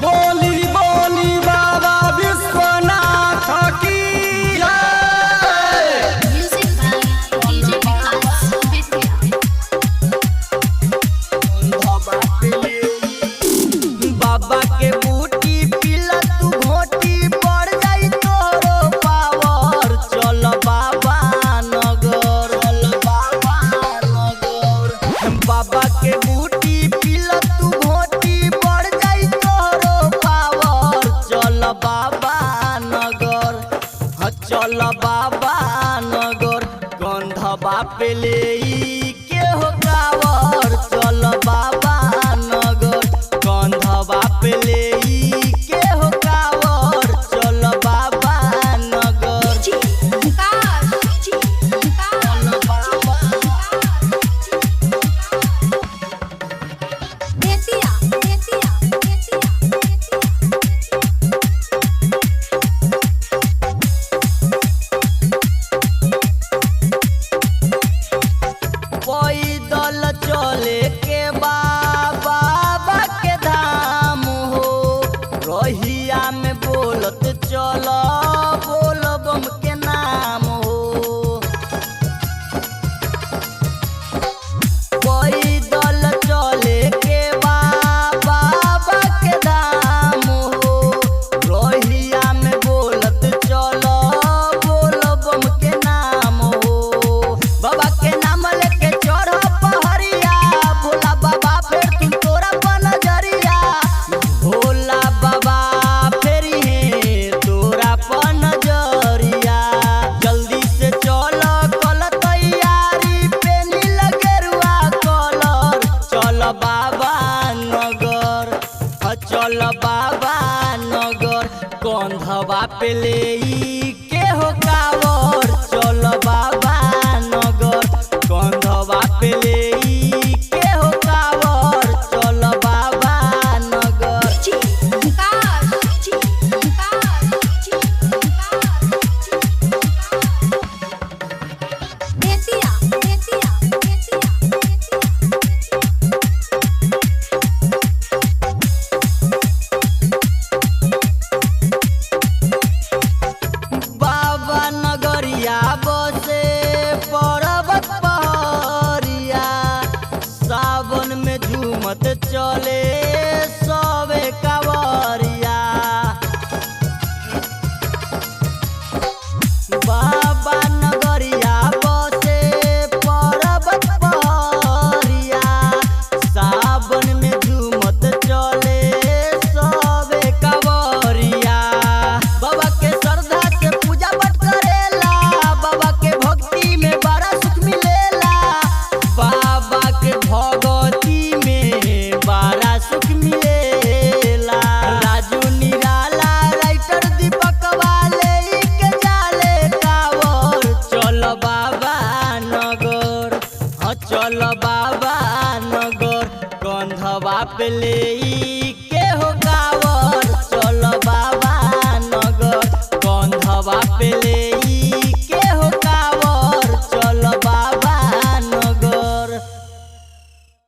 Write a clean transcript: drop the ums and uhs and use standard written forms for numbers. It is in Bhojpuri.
बोली बोली बाबा विश्वनाथ की बाबा के बूटी पिला तू घोटी पड़ जाई तोरो पावर। चल बाबा नगर, बाबा के बूटी पिला तू घोटी पड़ जाई तोरो पावर। चल बाबा नगर, चल बाबा नगर, गंधवा पे ले के हो कावर। चल बाबा नगर, गंधवा पे ले के हो कावर। चल बाबा नगर। पैदल चले के बाबा के धाम हो। रहिया में बोलत चल बोल बम के नाम हो। पैदल चले के बाबा के धाम हो। रहिया में बोलत चल बोल बम के नाम हो। बाबा के नाम लेके चढ़ पहरिया, भोला बाबा फिर तुम तोरा पर नजरिया। भोला बाबा फिर है तोरा पर नजरिया। जल्दी से चल कल तैयारी पे नील गेरुआ कलर। चल बाबा नगर, चल बाबा नगर, कंधवा पे ले के हो कावर। चल बाबा नगर, कंधवा पे ले के हो कावर। चल बाबा नगर। बाबा नगरिया बसे पर्वत पहरिया। सावन में झूमत चले सबे कावरिया। बाबा नगरिया बसे पर्वत पहरिया। सावन में झूमत चले सबे कावरिया। बाबा के श्रद्धा से पूजा पाठ करेला, बाबा के भक्ति में बड़ा सुख मिलेला। बाबा के भगती में बड़ा सुख मिलेला। राजू निराला राइटर दीपक वाले के जाले कावर। चल बाबा नगर, चल बाबा नगर, कंधवा पे ले